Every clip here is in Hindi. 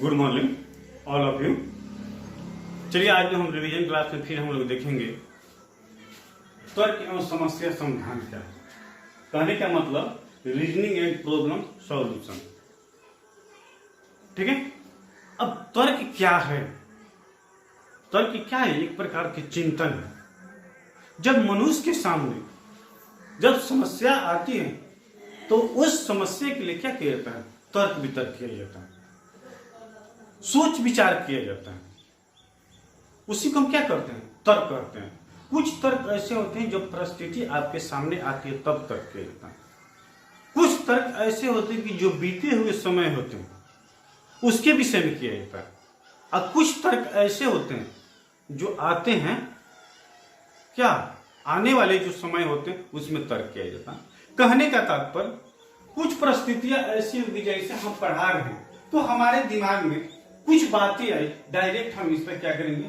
Good morning all of you. चलिए आज जो हम रिवीजन क्लास में फिर हम लोग देखेंगे तर्क एवं समस्या समाधान क्या है। कहने का मतलब रीजनिंग एंड प्रॉब्लम सॉल्यूशन। ठीक है। अब तर्क क्या है? तर्क क्या है? एक प्रकार के चिंतन है। जब मनुष्य के सामने जब समस्या आती है तो उस समस्या के लिए क्या किया जाता है? तर्क वितर्क किया जाता है, सोच विचार किया जाता है। उसी को हम क्या करते हैं? तर्क करते हैं। कुछ तर्क ऐसे होते हैं जो परिस्थिति आपके सामने आती है तब तर्क किया जाता है। कुछ तर्क ऐसे होते हैं कि जो बीते हुए समय होते हैं उसके विषय में किया जाता है, और कुछ तर्क ऐसे होते हैं जो आते हैं क्या आने वाले जो समय होते हैं उसमें तर्क किया जाता है। कहने का तात्पर्य कुछ परिस्थितियां ऐसी होगी जैसे हम पढ़ा रहे हैं तो हमारे दिमाग में कुछ बातें आई, डायरेक्ट हम इस पर क्या करेंगे?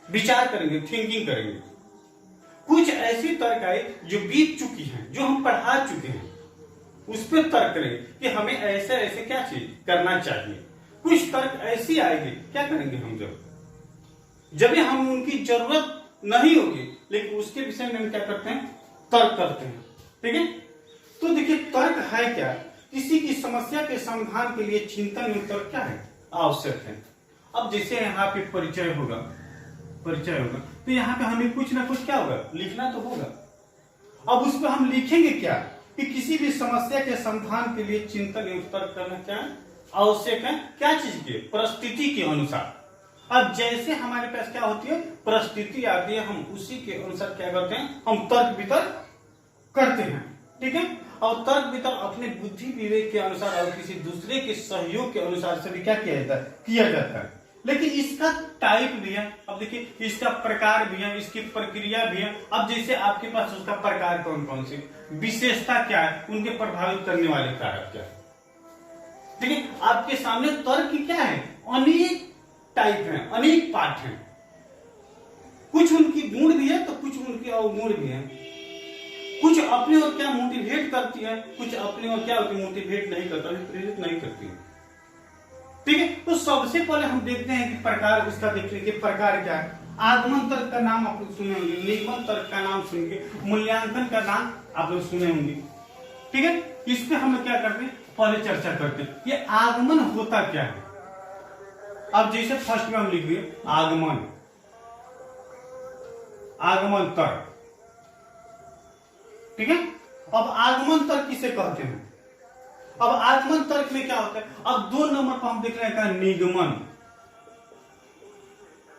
विचार करेंगे, थिंकिंग करेंगे। कुछ ऐसी तर्क आई जो बीत चुकी हैं, जो हम पढ़ा चुके हैं, उस पर तर्क करेंगे कि हमें ऐसे ऐसे क्या चीज करना चाहिए। कुछ तर्क ऐसी आएगी, क्या करेंगे हम? जब हम उनकी जरूरत नहीं होगी लेकिन उसके विषय में हम क्या करते हैं? तर्क करते हैं। ठीक है। तो देखिए तर्क है क्या? किसी की समस्या के समाधान के लिए चिंतन में तर्क क्या है? आवश्यक है। अब जैसे यहाँ पे परिचय होगा तो यहाँ पे हमें कुछ ना कुछ क्या होगा? लिखना तो होगा। अब उस पर हम लिखेंगे क्या कि किसी भी समस्या के समाधान के लिए चिंतन एवं तर्क करना क्या है? आवश्यक है। क्या चीज के? परिस्थिति के अनुसार। अब जैसे हमारे पास क्या होती है? परिस्थिति आती है, हम उसी के अनुसार क्या करते हैं? हम तर्क वितर्क करते हैं। ठीक है। और तर्क वितर्क अपने बुद्धि विवेक के अनुसार और किसी दूसरे के सहयोग के अनुसार से भी क्या किया जाता है। लेकिन इसका टाइप भी है। अब देखिए इसका प्रकार भी है, इसकी प्रक्रिया भी है। अब जैसे आपके पास उसका प्रकार कौन कौन से, विशेषता क्या है, उनके प्रभावित करने वाले कारक क्या है। ठीक है। आपके सामने तर्क क्या है? अनेक टाइप है, अनेक पार्ट है। कुछ उनकी गुण भी है तो कुछ उनके अवगुण भी है। कुछ अपने और क्या मोटिवेट करती है, कुछ अपने और क्या मोटिवेट नहीं करता, प्रेरित नहीं करती है। ठीक है। तो सबसे पहले हम देखते हैं कि प्रकार उसका देख लीजिए। प्रकार क्या है? आगमन तर्क का नाम आप लोग सुने होंगे, निगमन तर्क का नाम सुनेंगे, मूल्यांकन का नाम आप लोग सुने होंगे। ठीक है। इस पे हम क्या करते हैं? पहले चर्चा करते हैं ये आगमन होता क्या है। अब जैसे फर्स्ट में हम लिख दिए आगमन तर्क। ठीक है। अब आगमन तर्क किसे कहते हैं? अब आगमन तर्क में क्या होता है? अब 2 नंबर पर हम देख रहे हैं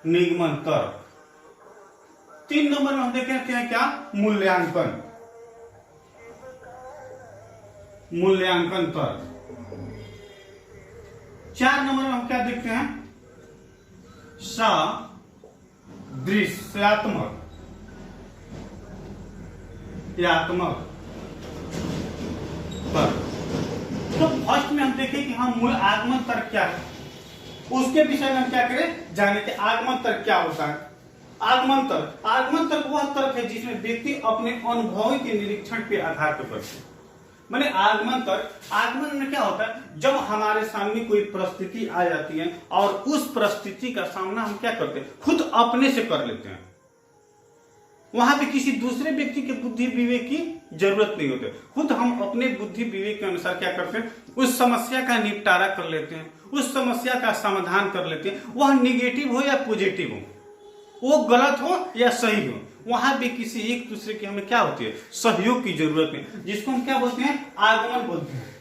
निगमन तर्क। 3 नंबर में हम देख रहे हैं क्या? मूल्यांकन तर्क। 4 नंबर में हम क्या देखते हैं? सादृश्यात्मक तर्क। तो फर्स्ट में हम देखें कि हम मूल आगमन तर्क क्या है, उसके विषय में हम क्या करें? जाने के आगमन तर्क क्या होता है। आगमन तर्क वह तर्क है जिसमें व्यक्ति अपने अनुभव के निरीक्षण के आधार पर करते हैं। माने आगमन में क्या होता है? जब हमारे सामने कोई परिस्थिति आ जाती है और उस परिस्थिति का सामना हम क्या करते हैं? खुद अपने से कर लेते हैं। वहां पे किसी दूसरे व्यक्ति के बुद्धि विवेक की जरूरत नहीं होती। खुद हम अपने बुद्धि विवेक के अनुसार क्या करते हैं? उस समस्या का निपटारा कर लेते हैं, उस समस्या का समाधान कर लेते हैं। वह निगेटिव हो या पॉजिटिव हो, वो गलत हो या सही हो, वहां भी किसी एक दूसरे की हमें क्या होती है? सहयोग की जरूरत है, जिसको हम क्या बोलते हैं? आगमन बोलते हैं।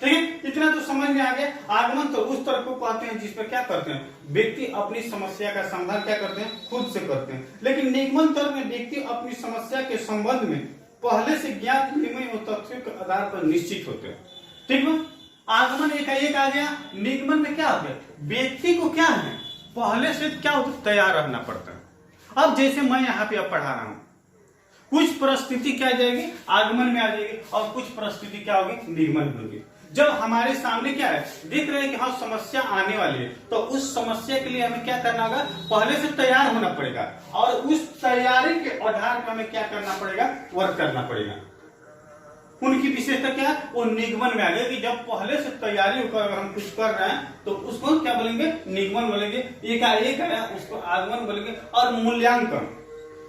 ठीक है। इतना तो समझ में आ गया। आगमन तो उस तरह को कहते हैं जिसमें क्या करते हैं? व्यक्ति अपनी समस्या का समाधान क्या करते हैं? खुद से करते हैं। लेकिन निगमन तर्क में व्यक्ति अपनी समस्या के संबंध में पहले से ज्ञात नियमों और तथ्यों के आधार पर निश्चित होते हैं। ठीक है। आगमन एक आ गया। निगमन में क्या होता है? व्यक्ति को क्या है? पहले से क्या होता है? तैयार रहना पड़ता है। अब जैसे मैं यहाँ पे अब पढ़ा रहा हूं, कुछ परिस्थिति क्या जाएगी? आगमन में आ जाएगी, और कुछ परिस्थिति क्या होगी? निगमन में होगी। जब हमारे सामने क्या है? देख रहे हैं कि हाँ समस्या आने वाली है, तो उस समस्या के लिए हमें क्या करना होगा? पहले से तैयार होना पड़ेगा, और उस तैयारी के आधार पर हमें क्या करना पड़ेगा? वर्क करना पड़ेगा। उनकी विशेषता क्या है, वो निगमन में आ गए कि जब पहले से तैयारी होकर अगर हम कुछ कर रहे हैं तो उसको क्या बोलेंगे, निगमन बोलेंगे। एकाएक आया उसको आगमन बोलेंगे। और मूल्यांकन,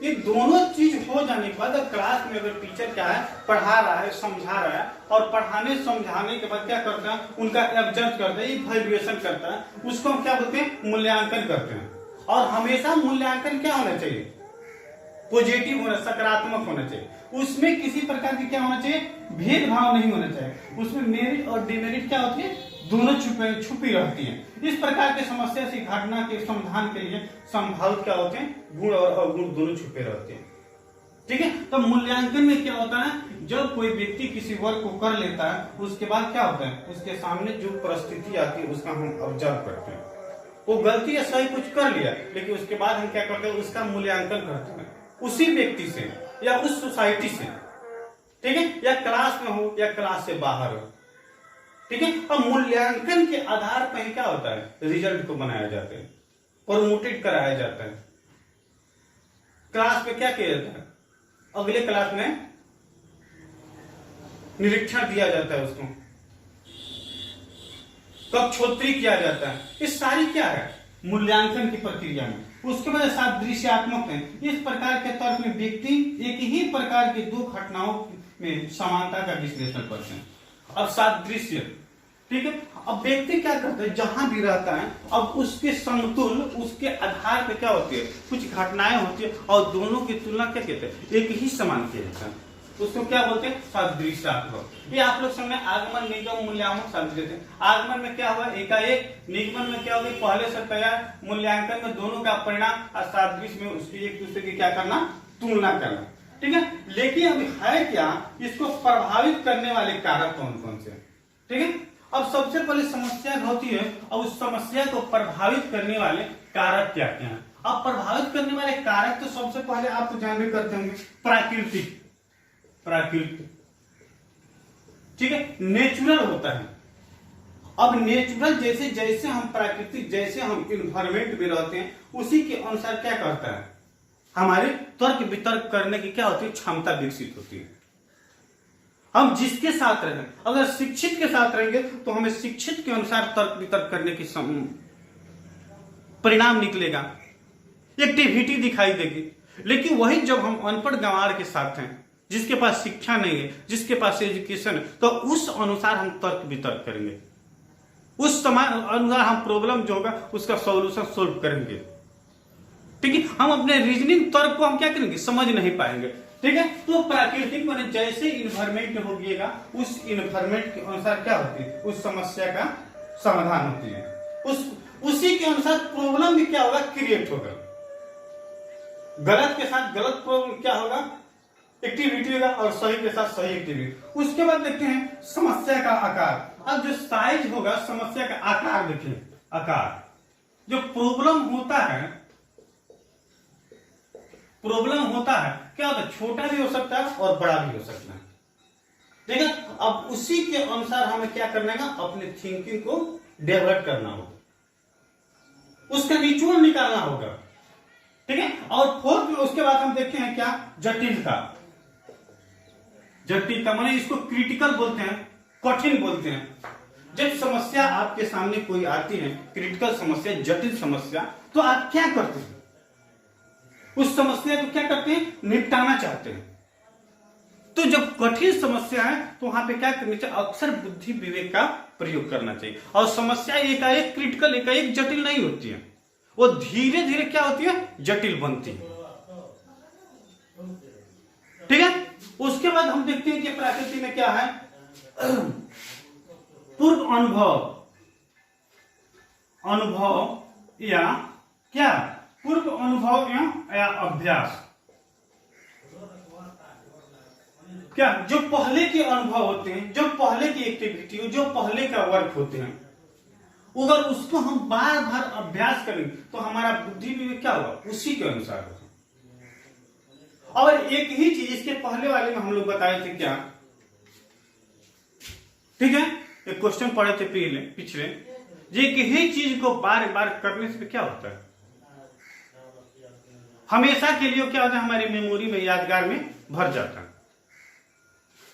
ये दोनों चीज हो जाने के बाद क्लास में अगर टीचर क्या है पढ़ा रहा है, समझा रहा है, और पढ़ाने समझाने के बाद क्या करता है, उनका ऑब्जर्व करता है, इवैल्यूएशन करता है, उसको हम क्या बोलते हैं, मूल्यांकन करते हैं। और हमेशा मूल्यांकन क्या होना चाहिए, पॉजिटिव होना, सकारात्मक होना चाहिए। उसमें किसी प्रकार की क्या होना चाहिए, भेदभाव नहीं होना चाहिए। उसमें मेरिट और डिमेरिट क्या होती है, दोनों छुपी रहती हैं। इस प्रकार की समस्या से घटना के समाधान के लिए संभावित क्या होते हैं, गुण और अवगुण दोनों छुपे रहते हैं। ठीक है, तो मूल्यांकन में क्या होता है, जब कोई व्यक्ति किसी वर्क को कर लेता है उसके बाद क्या होता है, उसके सामने जो परिस्थिति आती है उसका हम ऑब्जर्व करते हैं। वो गलती या सही कुछ कर लिया, लेकिन उसके बाद हम क्या करते हैं, उसका मूल्यांकन करते हैं उसी व्यक्ति से या उस सोसाइटी से, ठीक है, या क्लास में हो या क्लास से बाहर हो। ठीक है, और मूल्यांकन के आधार पर ही क्या होता है, रिजल्ट को बनाया जाता है, प्रमोटेड कराया जाता है। क्लास में क्या किया जाता है, अगले क्लास में निरीक्षण दिया जाता है, उसको कक्षोत्री किया जाता है। ये सारी क्या है, मूल्यांकन की प्रक्रिया में। उसके बाद सादृश्यात्मक है। इस प्रकार के तर्क में व्यक्ति एक ही प्रकार की दो घटनाओं में समानता का विश्लेषण करते हैं। अब सादृश्य, ठीक है, अब व्यक्ति क्या करता है, जहां भी रहता है, अब उसके समतुल, उसके आधार पे क्या होती है, कुछ घटनाएं होती है और दोनों की तुलना क्या कहते हैं, एक ही समान किया जाता है, उसको क्या बोलते हैं, सादृश्यात्मक। ये आप लोग समझ, आगमन निगम मूल्यांकन सादृश्य। आगमन में क्या हुआ, एकाएक, निगमन में क्या होगा, पहले से तैयार, मूल्यांकन में दोनों का परिणाम, और सादृश्य में उसकी एक दूसरे की क्या करना, तुलना करना। ठीक है, लेकिन अभी है क्या, इसको प्रभावित करने वाले कारक कौन कौन से, ठीक है। अब सबसे पहले समस्या होती है और उस समस्या को प्रभावित करने वाले कारक क्या क्या हैं। अब प्रभावित करने वाले कारक तो सबसे पहले आप तो जान भी करते होंगे, प्राकृतिक, ठीक है, नेचुरल होता है। अब नेचुरल जैसे जैसे हम प्राकृतिक, जैसे हम इन्वायरमेंट में रहते हैं, उसी के अनुसार क्या करता है, हमारे तर्क वितर्क करने की क्या होती है, क्षमता विकसित होती है। हम जिसके साथ रहें, अगर शिक्षित के साथ रहेंगे तो हमें शिक्षित के अनुसार तर्क वितर्क करने की परिणाम निकलेगा, एक्टिविटी दिखाई देगी। लेकिन वही जब हम अनपढ़ गंवार के साथ हैं, जिसके पास शिक्षा नहीं है, जिसके पास एजुकेशन है, तो उस अनुसार हम तर्क वितर्क करेंगे, उस समय अनुसार हम प्रॉब्लम जो होगा उसका सॉल्यूशन सोल्व करेंगे। ठीक है, हम अपने रीजनिंग तर्क को हम क्या करेंगे, समझ नहीं पाएंगे। ठीक है, तो प्राकृतिक माने जैसे इन्वायरमेंट होगिएगा, उस इन्वायरमेंट के अनुसार क्या होती है, उस समस्या का समाधान होती है। उसी के अनुसार प्रॉब्लम भी क्या होगा, क्रिएट होगा। गलत के साथ गलत प्रॉब्लम क्या होगा, एक्टिविटी होगा, और सही के साथ सही एक्टिविटी। उसके बाद देखते हैं समस्या का आकार। अब जो साइज होगा, समस्या का आकार देखिए, आकार जो प्रॉब्लम होता है क्या होता है, छोटा भी हो सकता है और बड़ा भी हो सकता है। ठीक है, अब उसी के अनुसार हमें क्या करना है, अपने थिंकिंग को डेवलप करना होगा, उसका निचोड़ निकालना होगा। ठीक है, और फोर्थ में उसके बाद हम देखते हैं क्या, जटिलता। जटिलता माने इसको क्रिटिकल बोलते हैं, कठिन बोलते हैं। जब समस्या आपके सामने कोई आती है, क्रिटिकल समस्या, जटिल समस्या, तो आप क्या करते हैं, उस समस्या को क्या करते हैं, निपटाना चाहते हैं। तो जब कठिन समस्या है तो वहां पे क्या करना चाहिए, अक्सर बुद्धि विवेक का प्रयोग करना चाहिए। और समस्या एकाएक क्रिटिकल, एकाएक जटिल नहीं होती है, वो धीरे धीरे क्या होती है, जटिल बनती है। ठीक है, उसके बाद हम देखते हैं कि प्रकृति में क्या है, पूर्व अनुभव या क्या, पूर्व अनुभव या अभ्यास। क्या, जो पहले के अनुभव होते हैं, जो पहले की एक्टिविटी, जो पहले का वर्क होते हैं, अगर उसको हम बार बार अभ्यास करेंगे तो हमारा बुद्धि में क्या होगा, उसी के अनुसार होगा। और एक ही चीज इसके पहले वाले में हम लोग बताए थे क्या, ठीक है, एक क्वेश्चन पढ़े थे पिछले, एक ही चीज को बार बार करने से क्या होता है, हमेशा के लिए क्या होता है, हमारी मेमोरी में, यादगार में भर जाता है।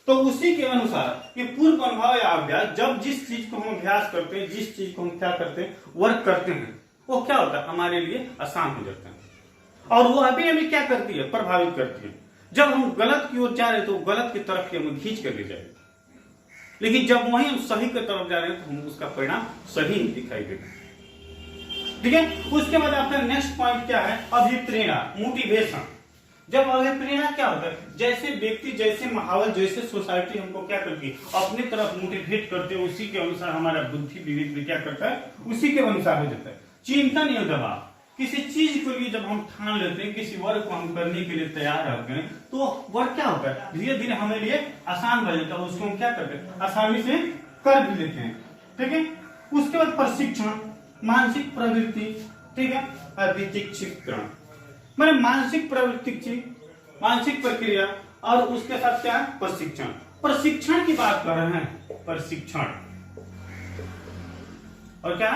तो उसी के अनुसार ये पूर्व अनुभव या अभ्यास, जब जिस चीज को हम अभ्यास करते हैं, जिस चीज को हम क्या करते हैं, वर्क करते हैं, वो क्या होता है, हमारे लिए आसान हो जाता है। और वो अभी हमें क्या करती है, प्रभावित करती है। जब हम गलत की ओर जा रहे हैं तो गलत की तरफ ही हमें खींच कर ले जाएगी, लेकिन जब वहीं हम सही की तरफ जा रहे हैं तो हम उसका परिणाम सही दिखाई देगा। ठीक है, उसके बाद आपका नेक्स्ट पॉइंट क्या है, अभिप्रेरणा, मोटिवेशन। जब अभिप्रेरणा क्या होता है, जैसे व्यक्ति, जैसे माहौल, जैसे सोसाइटी हमको क्या करती है, अपनी तरफ मोटिवेट करते हैं, उसी के अनुसार हमारा बुद्धि विवेक भी क्या करता है, उसी के अनुसार हो जाता है। चिंतन या दबाव, किसी चीज के लिए जब हम ठान लेते हैं, किसी वर्क को हम करने के लिए तैयार रहते हैं, तो वर्क क्या होता है, धीरे धीरे हमारे लिए आसान बन जाता है, उसको हम क्या करते हैं, आसानी से कर भी लेते हैं। ठीक है, उसके बाद प्रशिक्षण, मानसिक प्रवृत्ति, ठीक है, अभिशिक्षितकरण, मैंने मानसिक प्रवृत्ति, मानसिक प्रक्रिया, और उसके साथ क्या है, प्रशिक्षण। प्रशिक्षण की बात कर रहे हैं, प्रशिक्षण, और क्या,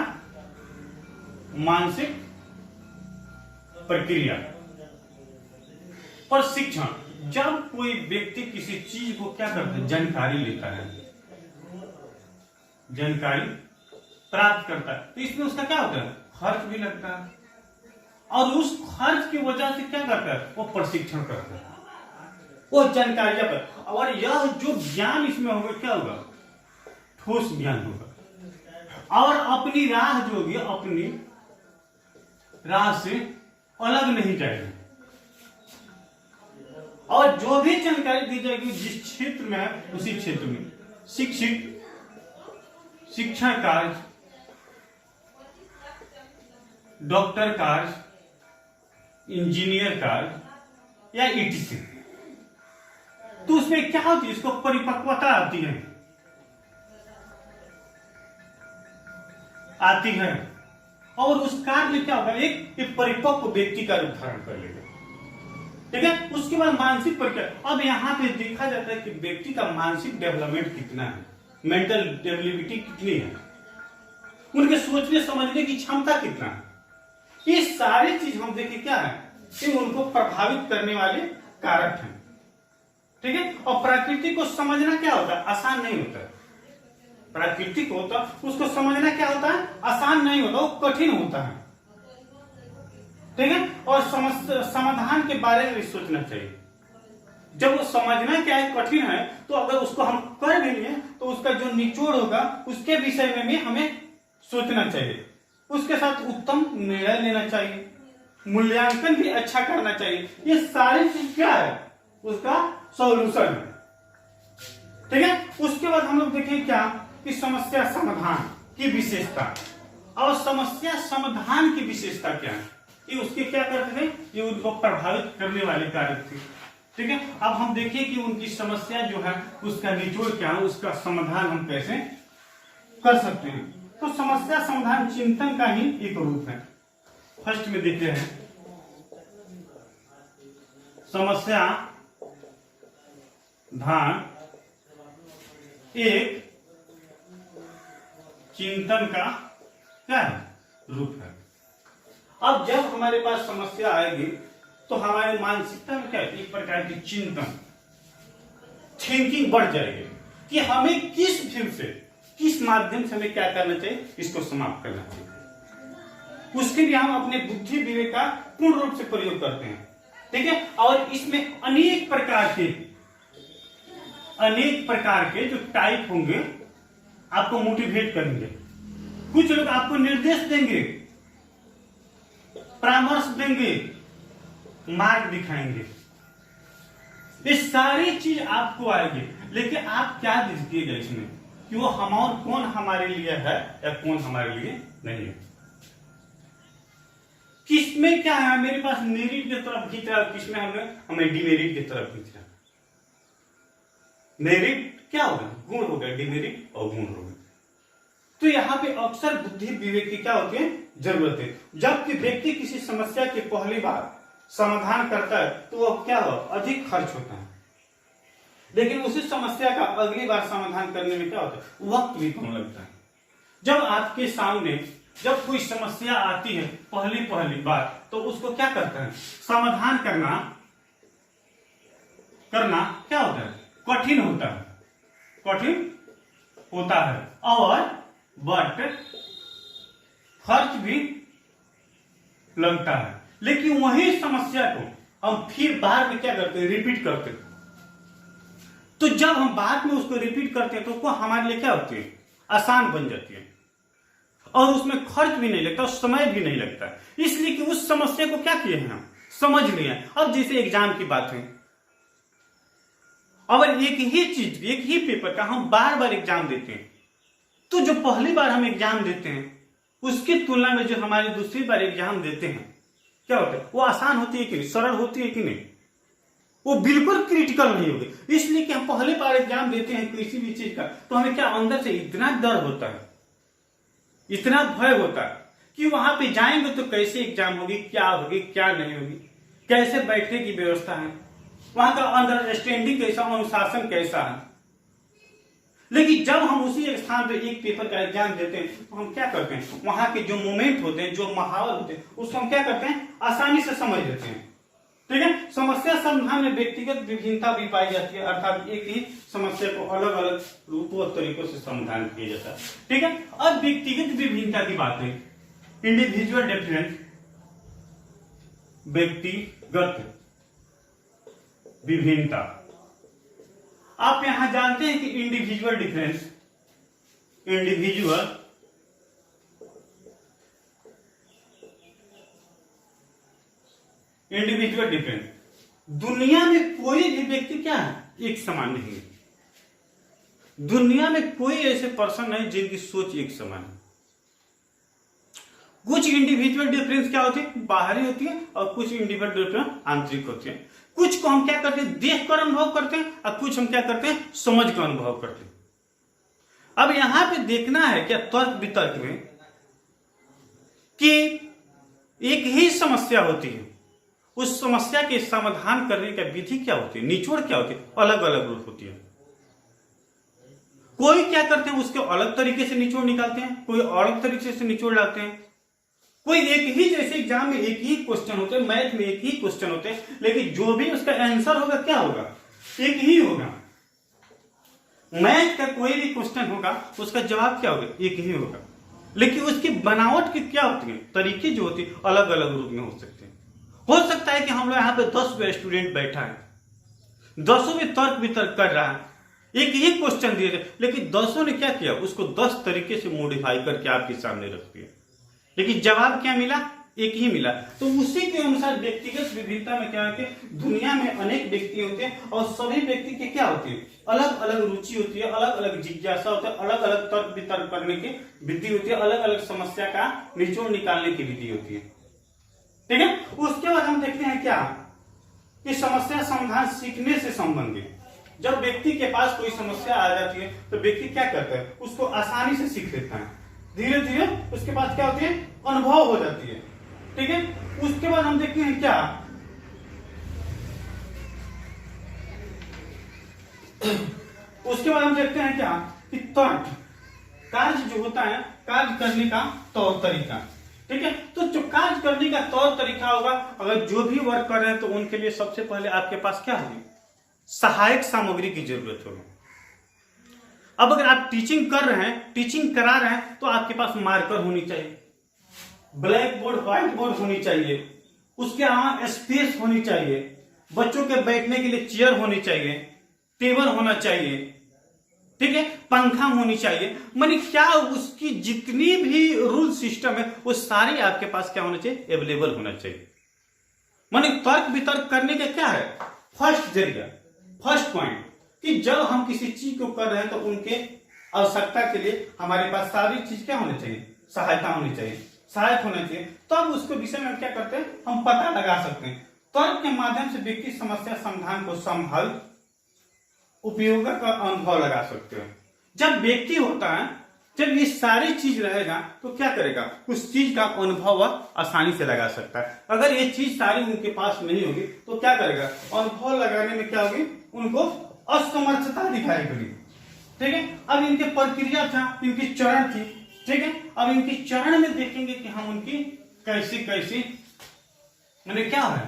मानसिक प्रक्रिया, प्रशिक्षण। जब कोई व्यक्ति किसी चीज को क्या करता है, जानकारी लेता है, जानकारी प्राप्त करता है, तो इसमें उसका क्या होता है, खर्च भी लगता है, और उस खर्च की वजह से क्या करता है, वो प्रशिक्षण करता है, वो जानकारियां पर, और यह जो ज्ञान इसमें होगा क्या होगा, ठोस ज्ञान होगा, और अपनी राह जो होगी, अपनी राह से अलग नहीं जाएगी, और जो भी जानकारी दी जाएगी जिस क्षेत्र में है, उसी क्षेत्र में शिक्षित, शिक्षण कार्य, डॉक्टर कार्य, इंजीनियर कार्य, या ईटीसी, तो उसमें क्या होती है, इसको परिपक्वता आती है, और उस कार्य में क्या होगा, एक परिपक्व व्यक्ति का रूप धारण कर लेगा। ठीक है, उसके बाद मानसिक प्रक्रिया। अब यहाँ पे देखा जाता है कि व्यक्ति का मानसिक डेवलपमेंट कितना है, मेंटल डेवलपिटी कितनी है, उनके सोचने समझने की क्षमता कितना है, ये सारी चीज हम देखें क्या है, कि उनको प्रभावित करने वाले कारक हैं। ठीक है, और प्रकृति को समझना क्या होता है, आसान नहीं होता है। प्राकृतिक होता, उसको समझना क्या होता है, आसान नहीं होता, वो कठिन होता है। ठीक है, और समाधान के बारे में सोचना चाहिए। जब वो समझना क्या है, कठिन है, तो अगर उसको हम कर भी लिए तो उसका जो निचोड़ होगा उसके विषय में भी हमें सोचना चाहिए, उसके साथ उत्तम निर्णय लेना चाहिए, मूल्यांकन भी अच्छा करना चाहिए। ये सारी चीज क्या है, उसका सॉल्यूशन है। ठीक है, उसके बाद हम लोग देखें क्या, कि समस्या समाधान की विशेषता, और समस्या समाधान की विशेषता क्या है, ये उसके क्या करते थे, ये उनको प्रभावित करने वाले कारक थे। ठीक है, अब हम देखिए कि उनकी समस्या जो है उसका निचोड़ क्या है, उसका समाधान हम कैसे कर सकते हैं। तो समस्या समाधान चिंतन का ही एक रूप है। फर्स्ट में देखते हैं, समस्या धान एक चिंतन का क्या है, रूप है। अब जब हमारे पास समस्या आएगी तो हमारे मानसिकता में क्या है, एक प्रकार की चिंतन, थिंकिंग बढ़ जाएगी कि हमें किस फिर से, किस माध्यम से हमें क्या करना चाहिए, इसको समाप्त करना चाहिए। उसके लिए हम अपने बुद्धि विवेक का पूर्ण रूप से प्रयोग करते हैं। ठीक है, और इसमें अनेक प्रकार के जो टाइप होंगे आपको मोटिवेट करेंगे। कुछ लोग आपको निर्देश देंगे, परामर्श देंगे, मार्ग दिखाएंगे, ये सारी चीज आपको आएगी, लेकिन आप क्या दीजिएगा इसमें, कि वो हम और कौन हमारे लिए है या कौन हमारे लिए नहीं है। किसमें क्या है, मेरे पास मेरिट की तरफ खींच रहा है, किसमें हमें डिमेरिट की तरफ खींच रहा है। मेरिट क्या होगा, गुण हो गया, डिमेरिट और गुण हो गया। तो यहाँ पे अक्सर बुद्धि विवेक की क्या होती है, जरूरत है। जबकि व्यक्ति किसी समस्या की पहली बार समाधान करता है तो वह क्या हो, अधिक खर्च होता है, लेकिन उसी समस्या का अगली बार समाधान करने में क्या होता है, वक्त भी कम लगता है। जब आपके सामने जब कोई समस्या आती है पहली बार, तो उसको क्या करता है, समाधान करना क्या होता है, कठिन होता है, कठिन होता है, और बट खर्च भी लगता है। लेकिन वही समस्या को हम फिर बाद में क्या करते हैं, रिपीट करते हैं। तो जब हम बाद में उसको रिपीट करते हैं तो वो हमारे लिए क्या होती है, आसान बन जाती है, और उसमें खर्च भी नहीं लगता और समय भी नहीं लगता, इसलिए कि उस समस्या को क्या किए हैं, हम समझ लिए। अब जैसे एग्जाम की बात है, अगर एक ही चीज, एक ही पेपर का हम बार बार एग्जाम देते हैं, तो जो पहली बार हम एग्जाम देते हैं उसकी तुलना में जो हमारी दूसरी बार एग्जाम देते हैं क्या होता है, वो आसान होती है कि नहीं, सरल होती है कि नहीं, वो बिल्कुल क्रिटिकल नहीं होगी। इसलिए कि हम पहली बार एग्जाम देते हैं किसी भी चीज का, तो हमें क्या अंदर से इतना डर होता है, इतना भय होता है कि वहां पे जाएंगे तो कैसे एग्जाम होगी, क्या होगी क्या नहीं होगी, कैसे बैठने की व्यवस्था है, वहां का अंडरस्टैंडिंग कैसा, अनुशासन कैसा है। लेकिन जब हम उसी स्थान पर एक पेपर का एग्जाम देते हैं तो हम क्या करते हैं, वहां के जो मोमेंट होते हैं, जो महावर होते हैं, उसको हम क्या करते हैं, आसानी से समझ लेते हैं। ठीक है, समस्या समाधान में व्यक्तिगत विभिन्नता भी पाई जाती है, अर्थात एक ही समस्या को अलग अलग रूपों और तरीकों से समाधान किया जाता है। ठीक है, अब व्यक्तिगत विभिन्नता की बात है, इंडिविजुअल डिफरेंस, व्यक्तिगत विभिन्नता। आप यहां जानते हैं कि इंडिविजुअल डिफरेंस, इंडिविजुअल डिफरेंस, दुनिया में कोई भी व्यक्ति क्या है, एक समान नहीं है। दुनिया में कोई ऐसे पर्सन नहीं जिनकी सोच एक समान है। कुछ इंडिविजुअल डिफरेंस क्या होती है, बाहरी होती है, और कुछ इंडिविजुअल डिफरेंस आंतरिक होती है। कुछ को हम क्या करते हैं, देख कर अनुभव करते हैं, और कुछ हम क्या करते हैं, समझ कर अनुभव करते हैं। अब यहां पे देखना है क्या तर्क वितर्क में कि एक ही समस्या होती है, उस समस्या के समाधान करने का विधि क्या होती है, निचोड़ क्या होती है, अलग अलग रूप होती है। कोई क्या करते हैं, उसके अलग तरीके से निचोड़ निकालते हैं, कोई अलग तरीके से निचोड़ लाते हैं। कोई एक ही, जैसे एग्जाम में एक ही क्वेश्चन होते हैं, मैथ में एक ही क्वेश्चन होते हैं, लेकिन जो भी उसका आंसर होगा क्या होगा, एक ही होगा। मैथ का कोई भी क्वेश्चन होगा उसका जवाब क्या होगा, एक ही होगा, लेकिन उसकी बनावट की क्या होती है, तरीके जो होती है अलग अलग रूप में हो सकते हैं। हो सकता है कि हम लोग यहाँ पे 10 स्टूडेंट बैठा है, 10 भी तर्क वितर्क कर रहा है, एक ही क्वेश्चन दिए थे, लेकिन 10 ने क्या किया, उसको 10 तरीके से मॉडिफाई करके आपके सामने रख दिया, लेकिन जवाब क्या मिला, एक ही मिला। तो उसी के अनुसार व्यक्तिगत विभिन्नता में क्या है कि दुनिया में अनेक व्यक्ति होते हैं, और सभी व्यक्ति के क्या होती है, अलग अलग रुचि होती है, अलग अलग जिज्ञासा होता है, अलग अलग तर्क वितर्क करने की विधि होती है, अलग अलग समस्या का निचोड़ निकालने की विधि होती है। ठीक है, उसके बाद हम देखते हैं क्या कि समस्या समाधान सीखने से संबंधित। जब व्यक्ति के पास कोई समस्या आ जाती है तो व्यक्ति क्या करता है, उसको आसानी से सीख लेता है, धीरे धीरे उसके पास क्या होती है, अनुभव हो जाती है। ठीक है, उसके बाद हम देखते हैं क्या, उसके बाद हम देखते हैं क्या कि तर्क, कार्य जो होता है, कार्य करने का तौर तरीका। ठीक है, तो जो कार्य करने का तौर तरीका होगा, अगर जो भी वर्क कर रहे हैं तो उनके लिए सबसे पहले आपके पास क्या होगी, सहायक सामग्री की जरूरत होगी। अब अगर आप टीचिंग कर रहे हैं, टीचिंग करा रहे हैं, तो आपके पास मार्कर होनी चाहिए, ब्लैक बोर्ड, व्हाइट बोर्ड होनी चाहिए, उसके अलावा स्पेस होनी चाहिए, बच्चों के बैठने के लिए चेयर होनी चाहिए, टेबल होना चाहिए, ठीक है, पंखा होनी चाहिए। माने क्या, उसकी जितनी भी रूल सिस्टम है वो सारी आपके पास क्या होना चाहिए, अवेलेबल होना चाहिए। माने तर्क वितर्क करने का क्या है, फर्स्ट जरिया, फर्स्ट पॉइंट, कि जब हम किसी चीज को कर रहे हैं तो उनके आवश्यकता के लिए हमारे पास सारी चीज क्या होनी चाहिए, सहायता होनी चाहिए, सहायक होना चाहिए। तब उसके विषय में क्या करते हैं, हम पता लगा सकते हैं। तर्क के माध्यम से व्यक्ति समस्या समाधान को संभाल उपयोग का अनुभव लगा सकते हो। जब व्यक्ति होता है, जब ये सारी चीज रहेगा तो क्या करेगा, उस चीज का अनुभव आसानी से लगा सकता है। अगर ये चीज सारी उनके पास नहीं होगी तो क्या करेगा, अनुभव लगाने में क्या होगी, उनको असमर्थता दिखाई पड़ी। ठीक है, अब इनके प्रक्रिया था, इनकी चरण थी। ठीक है, अब इनकी चरण में देखेंगे कि हम उनकी कैसी कैसी मैंने क्या है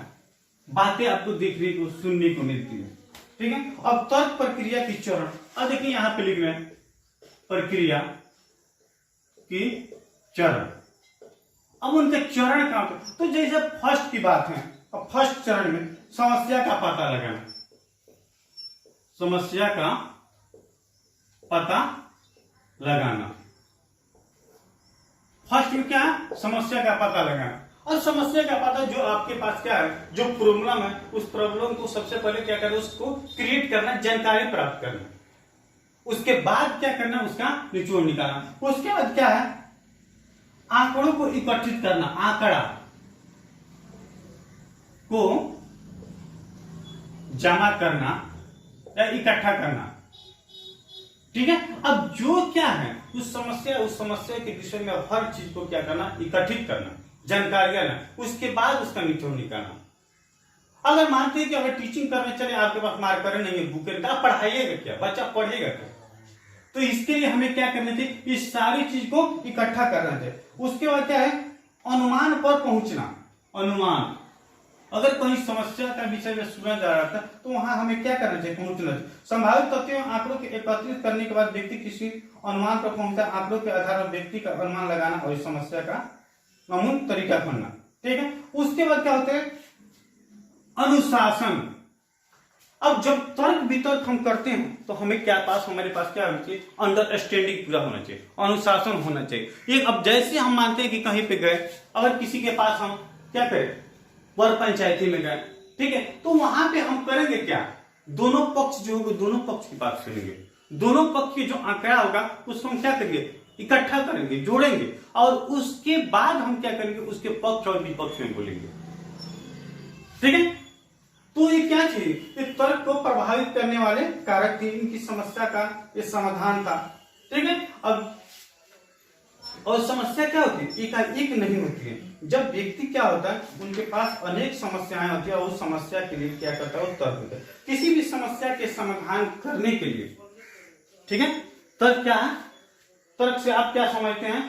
बातें आपको देखने को, सुनने को मिलती है। ठीक है। अब तर्क प्रक्रिया की चरण, अब देखिए यहां पे लिख रहे हैं प्रक्रिया की चरण। अब उनके चरण कहां पे, तो जैसे फर्स्ट की बात है, अब फर्स्ट चरण में समस्या का पता लगाना, समस्या का पता लगाना। फर्स्ट में क्या है, समस्या का पता लगाना। और समस्या का पता, जो आपके पास क्या है, जो प्रॉब्लम है, उस प्रॉब्लम को सबसे पहले क्या करना, उसको क्रिएट करना, जानकारी प्राप्त करना। उसके बाद क्या करना, उसका निचोड़ निकालना। उसके बाद क्या है, आंकड़ों को एकत्रित करना, आंकड़ा को जमा करना या इकट्ठा करना। ठीक है। अब जो क्या है, उस समस्या के विषय में हर चीज को क्या करना, इकट्ठित करना, जानकारी लेना, उसके बाद उसका निचोड़ निकालना। अगर मानते हैं कि अगर टीचिंग करने चले, आपके पास मार्कर नहीं है, बुक है, आप पढ़ाइएगा क्या, बच्चा पढ़ेगा क्या? तो इसके लिए हमें क्या करना चाहिए, इस सारी चीज को इकट्ठा करना चाहिए। उसके बाद क्या है, अनुमान पर पहुंचना। अनुमान, अगर कहीं समस्या का विषय में सुना जा रहा था, तो वहां हमें क्या करना चाहिए, पहुंचना चाहिए। संभावित तथ्यों आंकड़ों के एकत्रित करने के बाद व्यक्ति किसी अनुमान पर पहुंचता है। आंकड़ों के आधार पर व्यक्ति का अनुमान लगाना और इस समस्या का अमूल तरीका करना। ठीक है। उसके बाद क्या होता है, अनुशासन। अब जब तर्क वितर्क हम करते हैं, तो हमें क्या पास, हमारे पास क्या होना चाहिए, अंडरस्टैंडिंग पूरा होना चाहिए, अनुशासन होना चाहिए। ये अब जैसे हम मानते हैं कि कहीं पे गए, अगर किसी के पास हम क्या करें, पर पंचायती में गए, ठीक है, तो वहां पे हम करेंगे क्या, दोनों पक्ष जो होंगे, दोनों पक्ष की बात सुनेंगे। दोनों पक्ष की जो आंकड़ा होगा, उसको हम क्या करेंगे, इकट्ठा करेंगे, जोड़ेंगे, और उसके बाद हम क्या करेंगे, उसके पक्ष और विपक्ष में बोलेंगे। ठीक है। तो ये क्या थी, ये तर्क को प्रभावित करने वाले कारक थे, इनकी समस्या का ये समाधान था। ठीक है। अब और समस्या क्या होती है, एक नहीं होती है। जब व्यक्ति क्या होता है, उनके पास अनेक समस्याएं होती है, और उस समस्या के लिए क्या करता है, वो तर्क होता है, किसी भी समस्या के समाधान करने के लिए। ठीक है। तर्क क्या है, तर्क से आप क्या समझते हैं?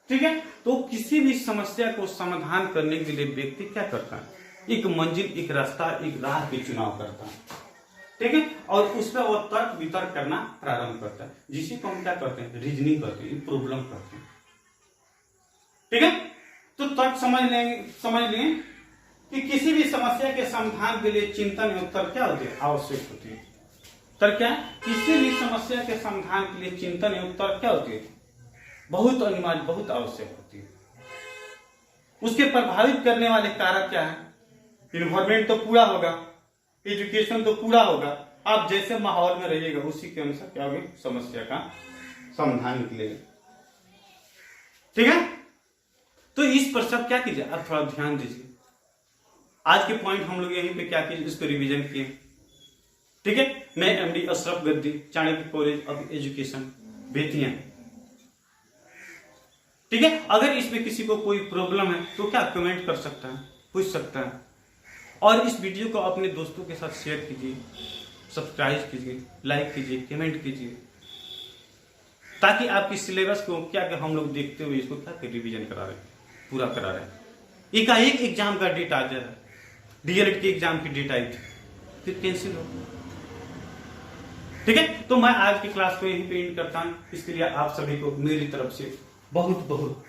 ठीक है। तो किसी भी समस्या को समाधान करने के लिए व्यक्ति क्या करता है, एक मंजिल, एक रास्ता, एक राह के चुनाव करता है। ठीक है। और उस पर वो तर्क वितर्क करना प्रारंभ करता है, जिसे को हम क्या करते हैं, रीजनिंग करते हैं, प्रॉब्लम करते हैं। ठीक है। तो तर्क समझ लेंगे कि किसी भी समस्या के समाधान के लिए चिंतन एवं तर्क क्या होती है, आवश्यक होती है। तर्क क्या है, किसी भी समस्या के समाधान के लिए चिंतन एवं तर्क क्या होती है, बहुत अनिवार्य, बहुत आवश्यक होती है। उसके प्रभावित करने वाले कारक क्या है, इन्वायरमेंट तो पूरा होगा, एजुकेशन तो पूरा होगा, आप जैसे माहौल में रहिएगा उसी के अनुसार क्या होगी, समस्या का समाधान निकलेगा। ठीक है। तो इस पर सब क्या कीजिए, आप थोड़ा ध्यान दीजिए। आज के पॉइंट हम लोग यहीं पे क्या किए, इसको रिवीजन किए। ठीक है। मैं MD Ashraf Gaddi, Chanakya college of education, Bettiah. ठीक है। अगर इसमें किसी को कोई प्रॉब्लम है तो क्या कमेंट कर सकता है, पूछ सकता है। और इस वीडियो को अपने दोस्तों के साथ शेयर कीजिए, सब्सक्राइब कीजिए, लाइक कीजिए, कमेंट कीजिए, ताकि आपकी सिलेबस को क्या क्या हम लोग देखते हुए इसको क्या रिवीजन करा रहे हैं, पूरा करा रहे हैं। एकाएक एग्जाम का डेट आ जा रहा है, डीएलएड के एग्जाम की डेट आई थी, फिर कैंसिल हो। ठीक है। तो मैं आज की क्लास को यहीं पे एंड करता हूं। इसके लिए आप सभी को मेरी तरफ से बहुत बहुत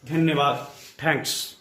धन्यवाद। थैंक्स।